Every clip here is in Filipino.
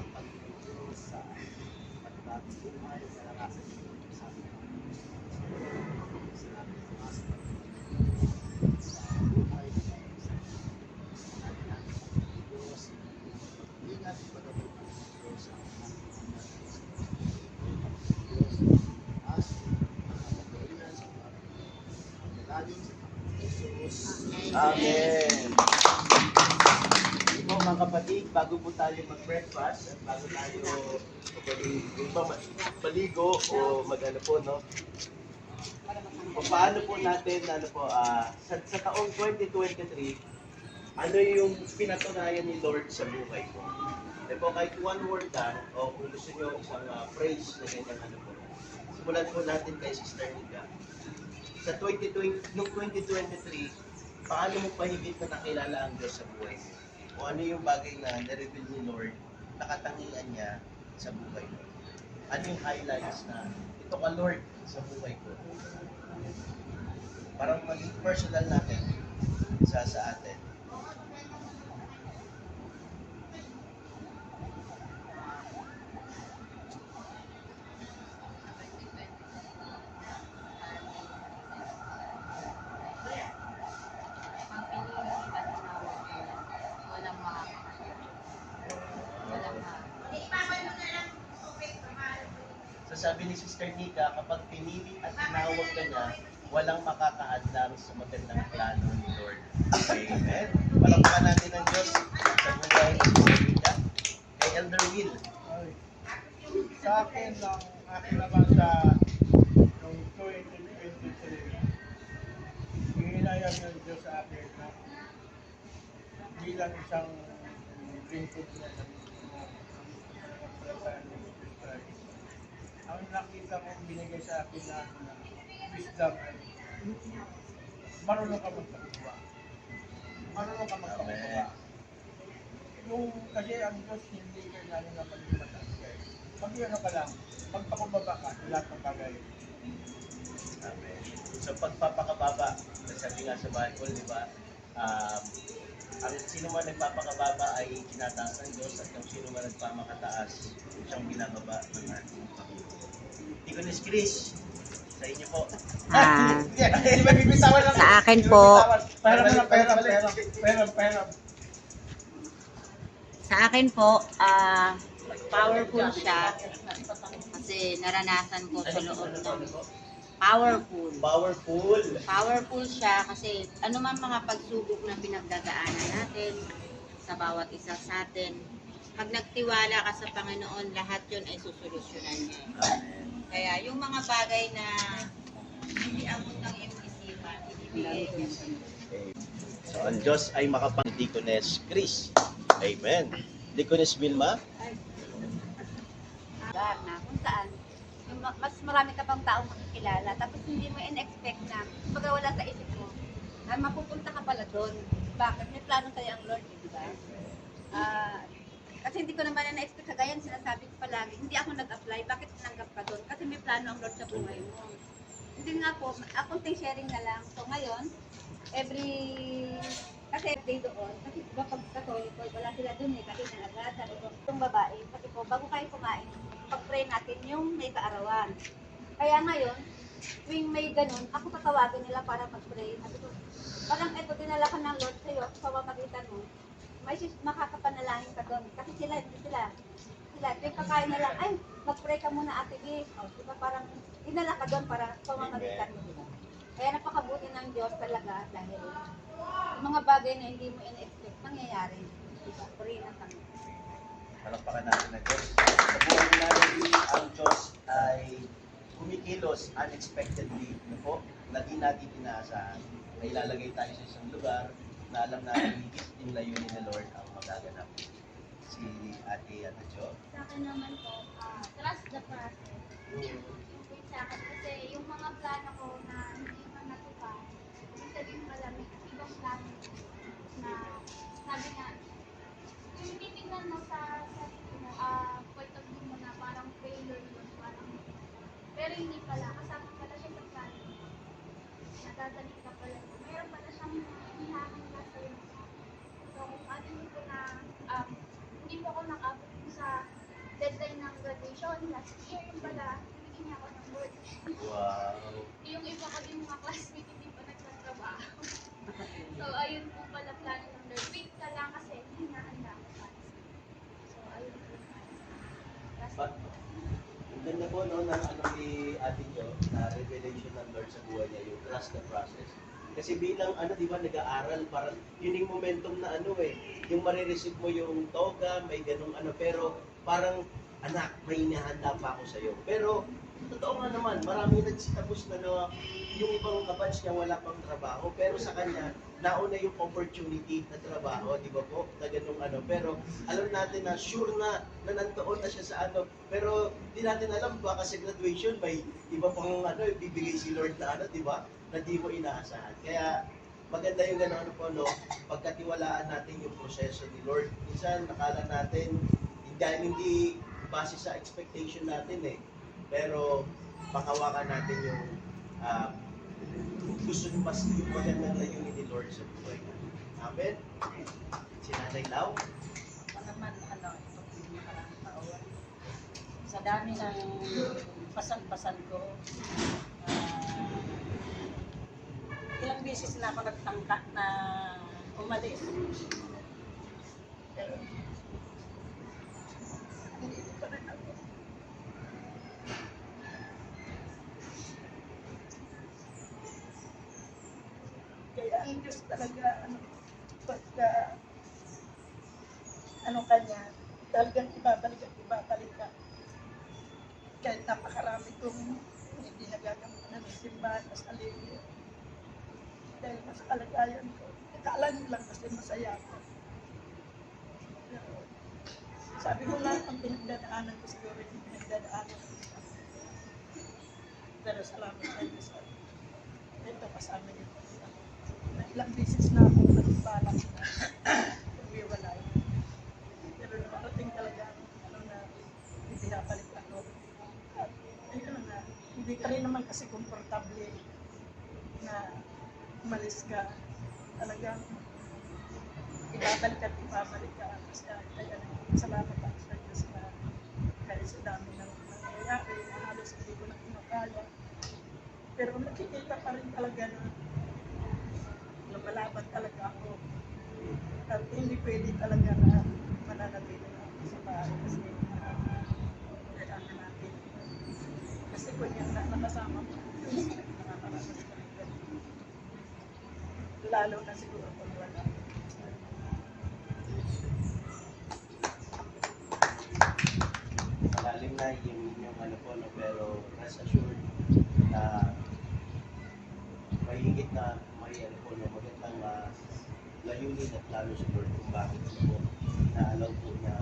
pagtuturo sa panibagong buhay, naranasan ko sa amin. Salamat ng Master sa buhay sa natin natin Diyos. Hindi natin pagdating ng Diyos sa ating mga Diyos as mga kailan sa pagkakaling sa Jesus. Amen. Mga kapatid, bago po tayo mag-breakfast at bago tayo maligo o mag-ano po, no? Paano po natin, sa taong 2023, ano yung pinatunayan ni Lord sa buhay ko? Po, kahit one word lang, o kung gusto nyo isang phrase na ganyan, simulan po natin kay Sister Nika. Sa 2020, noong 2023, paano mo pahigit na nakilala ang Diyos sa buhay mo? O ano yung bagay na na-reveal ni Lord, nakatangian niya sa buhay mo? Ano yung highlights na ito ka Lord sa buhay ko? Parang maging personal natin sa atin. So sabi ni Sister Nika, kapag pinili at tinawag ka niya, walang makakaadlang sa magandang plano ni Lord. Amen. Palakpakan natin ang Diyos sa buhay ni Sister Nika. Kay Elder Will. Sa akin lang, akin naman sa noong 2023, hinayang ng Diyos sa akin na bilang isang lingkod niya ng ang nakita ko binigay sa akin na wisdom ay marunong ka magpakuha. Marunong ka magpakuha. Yung kasi ang Diyos hindi kailangan na paglimatan kayo. Pag-ano ka lang, magpakubaba ka sa lahat ng bagay. Amen. So pagpapakababa, sabi nga sa Bible, di ba? Ang sino man nagpapakababa ay tinataas ng Diyos at ang sino man nagpamakataas, siyang binababa ng ating Panginoon. Deaconess Chris, sa inyo po. Sa akin po, sa akin po, powerful siya kasi naranasan ko sa loob ng powerful siya kasi anumang mga pagsubok na pinagdadaanan natin sa bawat isa sa atin, pag nagtiwala ka sa Panginoon, lahat yun ay susolusyonan niya. Kaya yung mga bagay na hindi abot ng iyong isipan, ibibigay niya. So ang Diyos ay Deaconess Chris. Amen. Deaconess Vilma. Na kung saan mas marami ka pang taong makikilala tapos hindi mo in-expect na pag wala sa isip mo na mapupunta ka pala doon. Bakit? May plano sa'yo ang Lord, di ba? Kasi hindi ko naman na-expect kagaya sinasabi ko palagi, hindi ako nag-apply, bakit tinanggap ka doon? Kasi may plano ang Lord sa buhay mo. Hindi nga po, accounting sharing na lang. So ngayon, kasi day doon, kasi diba pag Katoliko, wala sila doon eh, kasi agad, sabi ko, itong babae, sabi ko, bago kayo kumain, pag-pray natin yung may kaarawan. Kaya ngayon, tuwing may ganun, ako tatawagan nila para mag-pray. Sabi ko, parang ito, dinala ka ng Lord sa'yo, sa pamamagitan mo, may makakapanalangin ka doon. Kasi sila, tuwing kakain na lang, ay, mag-pray ka muna Ate B. O, diba parang, dinala ka doon para sa pamamagitan mo, diba? Kaya napakabuti ng Diyos talaga dahil yung mga bagay na hindi mo in-expect, nangyayari. Diba? Pray na kami. Palakpakan natin ng Diyos. Sa buhay natin, ang Diyos ay kumikilos unexpectedly. Lagi natin inaasahan na ilalagay tayo sa isang lugar na alam natin higit yung layunin ni Lord ang magaganap. Si Ate Jo. Sa akin naman po, trust the process. Yung sa akin, kasi yung mga plano ko na hindi man natupad, ibig sabihin malamig, ibang plano na sabi nga, yung titignan mo sa sarili mo, point of view mo na parang failure yun, parang, pero hindi pala, kasama pala siya sa plano mo. Nadadalik ka pala. Meron pala siyang hinahangla sa'yo. So, kung ano yung po na, hindi mo ako nakabot sa graduation. Last year yung pala, binigyan niya ako ng word. Wow. Yung iba ko din mga classmate hindi pa nagtatrabaho. So, ayun po pala plano ng Lord. Wait ka lang kasi hinahanda ko pa. So, ayun po. But, ang ganda po no, ng ano ni ate nyo, na revelation ng Lord sa buhay niya, yung trust the process. Kasi bilang ano, di ba, nag-aaral, parang yun yung momentum na ano eh, yung marireceive mo yung toga, may ganung ano, pero parang, anak, may inihanda pa ako sa'yo. Pero, totoo nga naman, marami nagsitapos na yung ibang kabatch niya wala pang trabaho, pero sa kanya, nauna yung opportunity na trabaho, di ba po, na ganung ano. Pero, alam natin na sure na nandoon na siya sa ano, pero di natin alam, baka sa graduation, may iba pang ano, bibigay si Lord na ano, di ba? Na di mo inaasahan. Kaya maganda yung gano'n ano po, no? Pagkatiwalaan natin yung proseso ni Lord. Minsan, nakala natin, dahil hindi base sa expectation natin eh. Pero, panghawakan natin yung gusto yung mas yung magandang layunin ni Lord sa buhay natin. Amen? Si Nanay Lau? Ako naman, ito po yung maraming taon. Sa dami ng pasal-pasal ko, ilang beses na ako nagtangka na umalis. Pero, Hindi pa rin ako. Kaya ang Diyos talaga, pagka, kanya, talagang ibabalik at ibabalik ka. Kahit napakarami kong hindi nagagamit na may simbahan, mas alili. Dahil mas kalagayan ko. Akala niyo lang kasi masaya ako. Pero, sabi ko lang, ang pinagdadaanan ko siguro yung pinagdadaanan ko. Pero salamat sa Diyos. Ito kasama niyo. Na ilang beses na ako nagbalak na umiwalay. Pero nakarating talaga na ibinabalik ako. At ayun na, hindi ka rin naman kasi komportable na umalis ka. Talagang ibabalik at ibabalik ka. Kaya salamat ako sa Diyos na kahit sa dami ng nangyayari, halos hindi ko na kinakaya. Pero nakikita pa rin talaga na lumalaban talaga ako. At hindi pwede talaga na mananatili ako sa bahay kasi kailangan natin. Kasi kung yan na nakasama mo, nakakaranas ka rin ganun. Lalo na siguro kung wala. Malalim na yung ano po, no? Pero rest assured na may higit na may ano po, no? Magandang layunin at plano sa Lord kung bakit po na-allow po na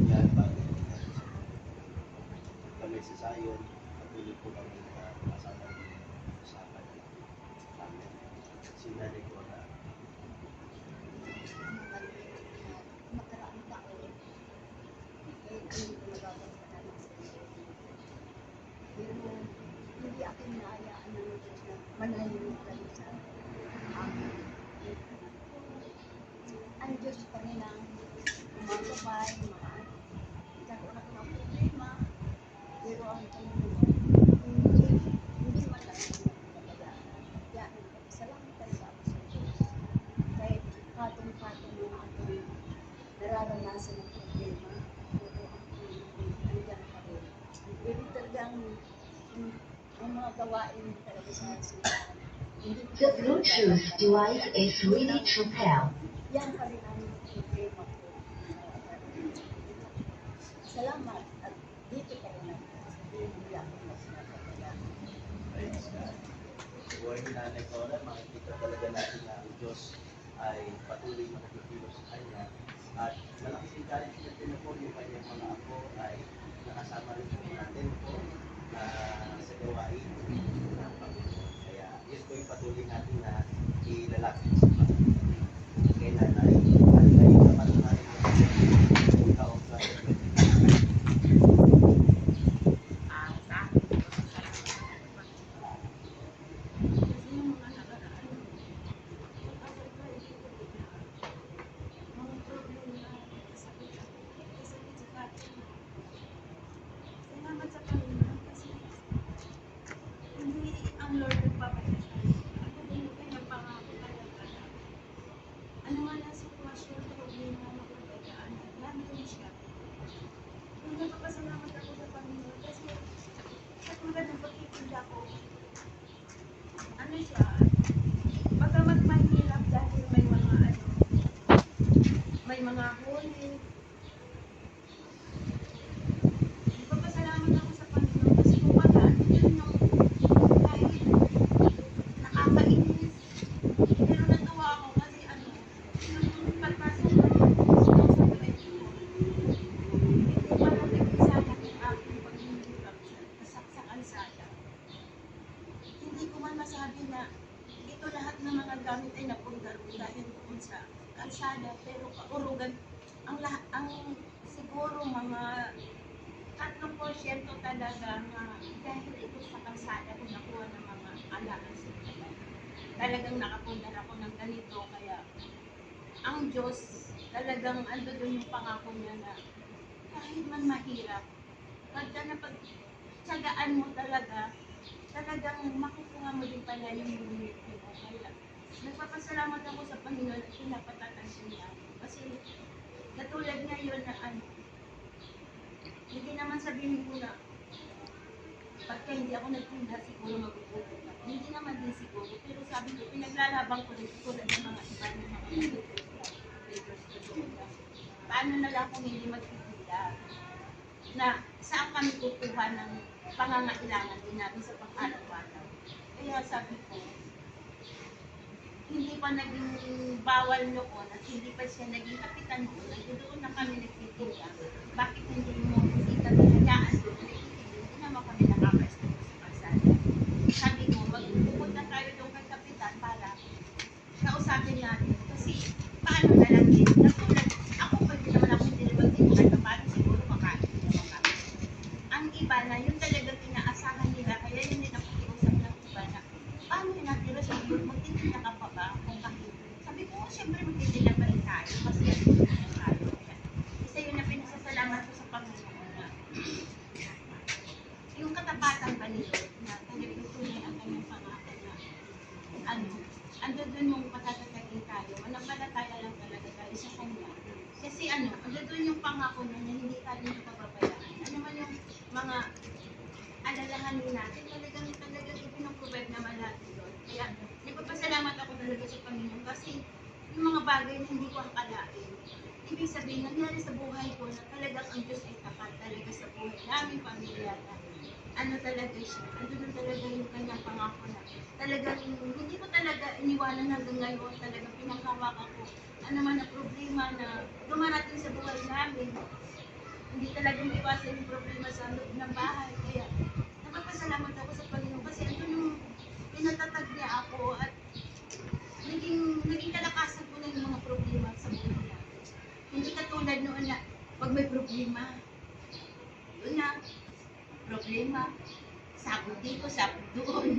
yan bago po na kami sa Zion, patuloy po kami kasama sa kanila. Amen. Si Nanay ko na Makaraang taon, hindi ko nagagawa pero hindi ako inaayaan ng Diyos na manahin kami sa amin. Ang Diyos pa rin ang umagabay, nagkaroon ako ng problema, pero ang Panginoon, hindi man lang nagpapagaan. Kaya salamat talaga ako sa Diyos. Kahit patong-patong yung aking nararanasan ng problema, pero ang Panginoon, andyan pa rin. Pero talagang yung mga gawain talaga sa simbahan. The Bluetooth device is ready to pair. Yan pa rin ang problema ko. Salamat at dito pa rin ako. Hindi ako mas napapala. praise God. Buhay ni Nanay Cora, makikita talaga natin na ang Diyos ay patuloy na nagkikilos sa kanya. At malaking encouragement din po yung kanyang mga apo ay nakasama rin po natin po sa gawain ng Panginoon. Kaya yun po yung patuloy natin na ilalapit sa Panginoon. Kay Nanay, at kayo na patunayan ng taong sa tulad ng pagtitinda ko, ano siya, bagamat mahirap dahil may mga huli. Nagpapasalamat ako sa Panginoon kasi kumbaga, yun yung kahit nakakainis. Pero natuwa ako kasi yung pagpasok ko sa buhay ko, hindi pala nag-isa na yung aking paghihirap sa kalsada. Hindi ko man masabi na ito lahat ng mga gamit ay napunta rin dahil doon sa kalsada, pero kaurugan ang siguro mga 3% talaga na dahil ito sa kalsada ko nakuha ng mga alaman sa buhay. Talagang nakapundar ako ng ganito, kaya ang Diyos talagang ando doon yung pangako niya na kahit man mahirap, pagka napagtsagaan mo talaga, talagang makukuha mo din pala yung lumit mo. Kaya nagpapasalamat ako sa Panginoon at pinapatatansin niya ako. Kasi katulad ngayon na hindi naman sabihin ko na pagka hindi ako nagtinda siguro magugulog ako. Hindi naman din siguro. Pero sabi ko, pinaglalaban ko rin tulad ng mga iba ng mga leaders ko doon. Paano na lang kung hindi magtitinda? Na saan kami kukuha ng pangangailangan din natin sa pang-araw-araw. Kaya sabi ko, hindi pa naging bawal noon at hindi pa siya naging kapitan noon, doon na kami nagtitinda. Bakit hindi mo kita tinayaan doon? Hindi naman kami nakakasya sa kalsada. Sabi ko, magpupunta tayo doon kay kapitan para kausapin natin. Kasi paano na lang din? Natulad, ako pwede naman ako hindi naman din kahit paano siguro makain naman kami. Ang iba na yun talaga pinaasahan nila, kaya yun din ang pakiusap ng iba na paano yun natin sa iyo, magtitinda ka pa ba kung kahit? Sabi ko, siyempre magtitinda pa rin tayo kasi yan yung tayo. Isa yun na pinasasalamat ko sa Panginoon na yung katapatan ba ni Lord na talagang tunay ang kanyang pangako na ando dun yung patatatagin tayo, manampalataya lang talaga tayo sa kanya. Kasi ando dun yung pangako na hindi tayo papabayaan. Ano man yung mga alalahanin natin, talagang ipinaprovide naman natin doon. Kaya nagpapasalamat ako talaga sa Panginoon kasi yung mga bagay na hindi ko akalain. Ibig sabihin, nangyari sa buhay ko na talagang ang Diyos ay tapat talaga sa buhay namin, pamilya namin. Ano talaga siya, ano doon talaga yung kanyang pangako na talagang hindi ko talaga iniwanan hanggang ngayon, talagang pinanghawakan ko. Ano man na problema na dumarating sa buhay namin, hindi talagang iwasan yung problema sa loob ng bahay. Kaya napapasalamat ako sa Panginoon kasi ito yung pinatatag niya ako at naging kalakasan ko na yung mga problema sa buhay natin. Hindi katulad noon na pag may problema, yun na, problema, sabog dito, sabog doon,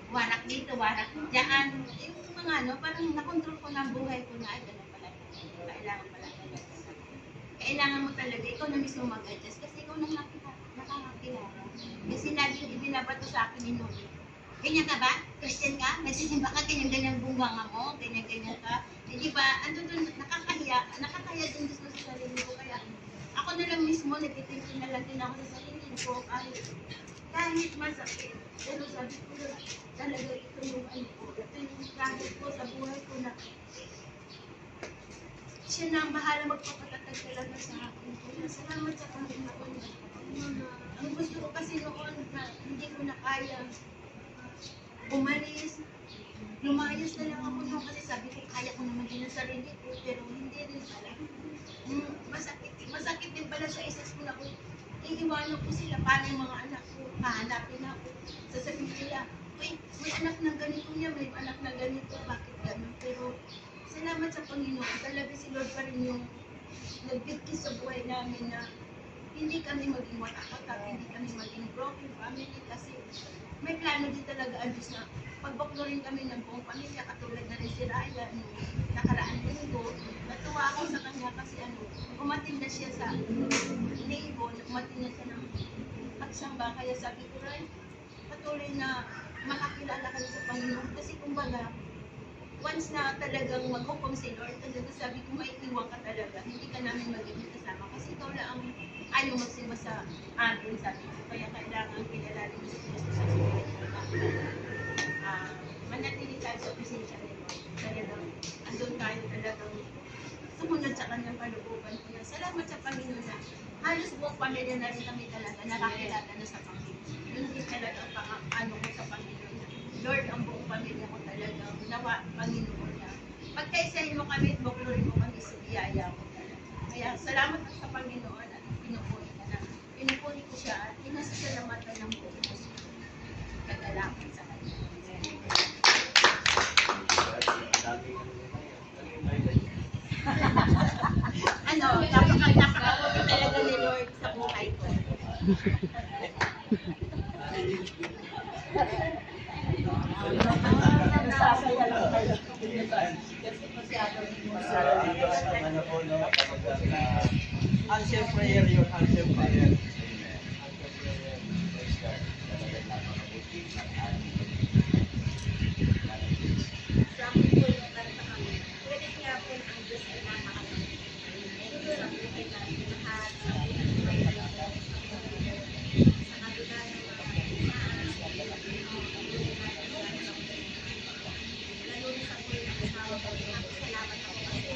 warak dito, warak dyan. Yung mga parang nakontrol ko na ang buhay ko na, ay, ganun pala. Kailangan pala talaga. Kailangan mo talaga, ikaw na mismo mag-adjust kasi ikaw nang nakakakilala. Kasi laging ibinabato sa akin ni Noe. Ganyan ka ba? Christian ka? Nagsisimba ka? Ganyan-ganyan bunga mo? Ganyan-ganyan ka? Eh, di ba? Ano doon, nakakahiya din gusto sa sarili ko. Kaya ako na lang mismo, nagtitinsin na lang din ako sa sarili ko. Kahit masakit. Pero sabi ko na, talaga ito yung ito yung kahit ko sa buhay ko na siya na ang bahala magpapatatag talaga sa akin. Kaya salamat sa Panginoon. Ang gusto ko kasi noon na hindi ko na kaya umalis, lumayas na lang ako noon kasi sabi ko kaya ko naman din ang sarili ko pero hindi rin pala. Masakit din pala sa isas ko na kung iiwanan ko sila paano yung mga anak ko, hahanapin ako. Sasabihin nila, may anak na ganito niya, may anak na ganito, bakit gano'n? Pero salamat sa Panginoon, talaga si Lord pa rin yung nagbigkis sa buhay namin na hindi kami maging watak-watak, hindi kami maging broken family kasi may plano din talaga ang Diyos na pagbaklo rin kami ng buong pamilya katulad na rin si Ryan nung nakaraan linggo. Natuwa ako sa kanya kasi umatin na siya sa linggo, umatin na siya ng pagsamba. Kaya sabi ko rin, patuloy na makakilala ka sa Panginoon kasi kumbaga once na talagang maghukom si Lord, talaga sabi ko, may iwan ka talaga. Hindi ka namin magiging kasama kasi ikaw lang ang ayaw magsimba sa atin, sabi ko. Kaya kailangan kilalanin mo si Kristo sa buhay mo na manatili tayo sa presensya ni Lord. Kaya daw, andun tayo talagang sumunod sa kanyang kalooban. Kaya salamat sa Panginoon na halos buong pamilya na rin kami talaga nakakilala na sa Panginoon. Yun din talaga ang ano ko sa Panginoon. Lord, ang buong pamilya ko talaga nawa, Panginoon na pagkaisahin mo kami at buklurin mo kami sa biyaya ko talaga. Kaya salamat sa Panginoon at pinupuri ka na. Pinupuri ko siya at pinasasalamatan ng buong puso. Nagdalakad sa kanya. Ano, napakabuti talaga ni Lord sa buhay ko. Nasasaya lang kayo. Answer prayer yun, answer prayer. Sa akin po yung kanta kami. Pwede nga po ang Diyos ay napakalaking. Sa buhay natin lahat, sa buhay ng may kalabot, sa kabila ng mga lalo na sa buhay ng asawa ko, salamat ako kasi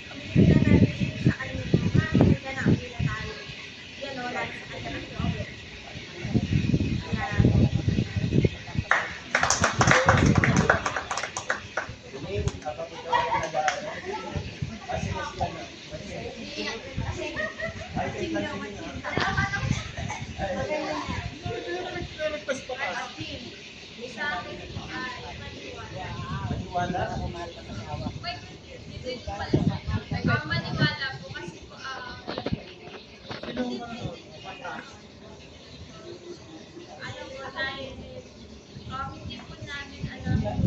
kami na natin sa kanya mga kaya na kami na tayo. Yan o, lagi sa kanya ng loob. Maniwala po kasi po, alam ko dahil hindi po namin alam yung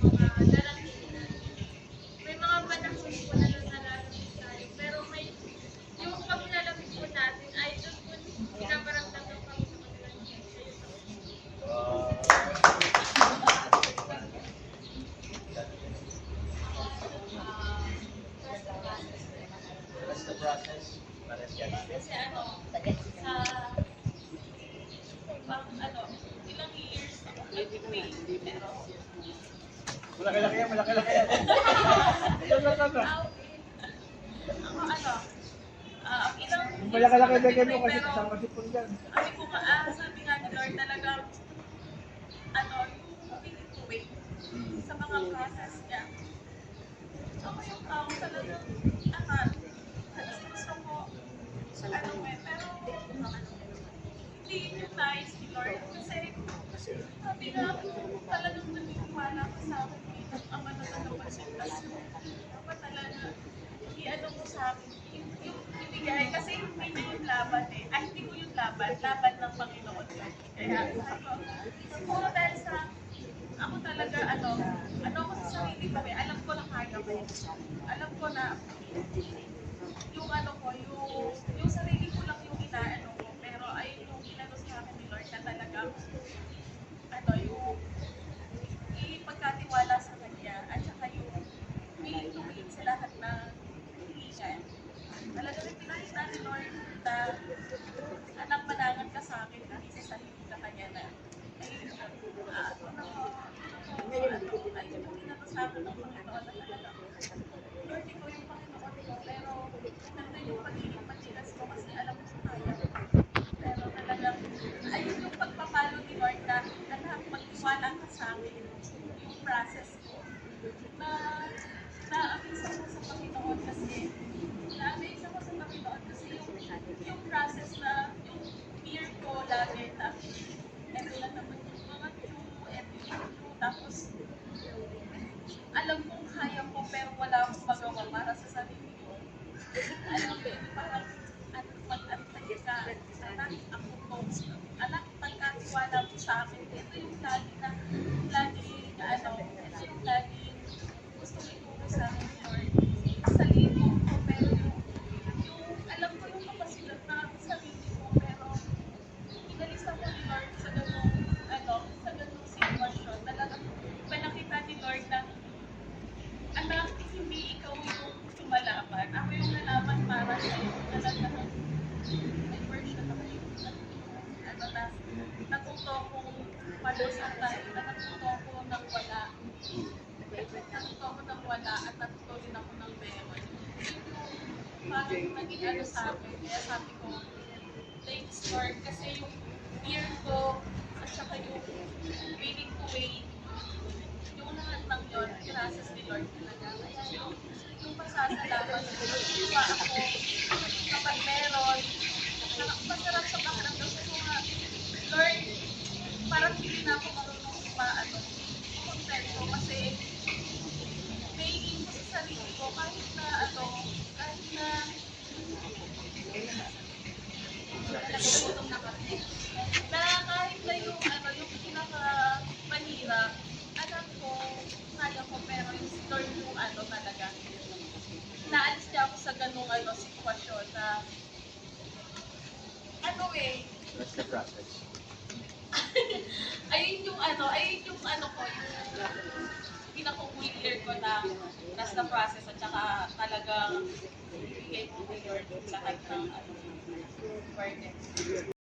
mga darating na may mga panahon po na nararamit tayo pero may yung paglalamig po natin ay doon po pinaparamdam ng kami sa kanila. That's the process. Pares yan. Kasi ano, ilang years ako nag-wait pero Malaki-laki yan, malaki-laki yan. ako ilang Malaki-laki bigay mo kasi pero kasama si Pun dyan. sabi ko sabi nga ni Lord talagang willing to wait sa mga process niya. Ako yung tao talagang gusto ko pero hindi yun yung nais ni Lord kasi sabi nga talagang naniniwala ka sa akin bilang ama na tagapagligtas. Dapat talaga i-ano mo sa akin yung ibigay kasi hindi na yung laban hindi ko yung laban ng Panginoon yun. Kaya siguro dahil sa ako talaga ano ako sa sarili ko alam ko na kaya ko. Alam ko na yung yung sarili ko lang yung inaano ko pero ay yung ginano sa akin ni Lord na talaga yung ipagkatiwala sa Kanya at saka yung willing to wait sa lahat ng hihingan. Talaga rin pinakita ni Lord na anak manangan ka sa akin kahit sa sarili ka Kanya na ay yung ginano sa akin ng Panginoon na talaga Lord, ikaw yung Panginoon ko pero nandun yung pagiging matigas ko kasi alam ko sa kaya pero talagang ayun yung pagpapalo ni Lord na anak magtiwala ka sa akin yung process ko na na-amaze ako sa Panginoon kasi yung process na yung fear ko lagi na eto lang naman yung mga tapos alam kong kaya ko pero wala akong magawa para sa sarili ko. Alam ko yung parang pag-antay ka, anak ako po, anak pagkatiwala mo sa akin, ito yung lagi ito yung lagi gusto ituro sa akin, Lord. Sa libo ko, pero yung alam ko yung kapasidad na sa sarili ko, pero inalis ako ni Lord sa ganung sitwasyon. Talagang pinakita ni Lord na anak, hindi ikaw yung lumalaban. Ako yung nalaban para sa iyo. Talagang akong palusan dahil natuto ako ng wala. Natuto ako ng wala at natuto din ako ng meron. Yun yung parang naging ano sa akin. Kaya sabi ko, thanks Lord, kasi yung fear ko at saka yung willing to wait, yung lahat ng yun, kinasas ni Lord talaga. Kaya yung pasasalamat, diba ako, kapag meron, masarap sa pakiramdam ko nga, Lord, parang hindi na ako marunong kontento kasi may ko sa sarili ko kahit na nagutong na kami. Na kahit na yung yung pinaka-mahirap, alam ko, kaya ko, pero yung Lord yung talaga. Naalis niya ako sa ganung sitwasyon na Trust the process. ayun yung ko, yung pinaka-weak year ko na trust the process at saka talagang bigay ko kay Lord lahat ng burden.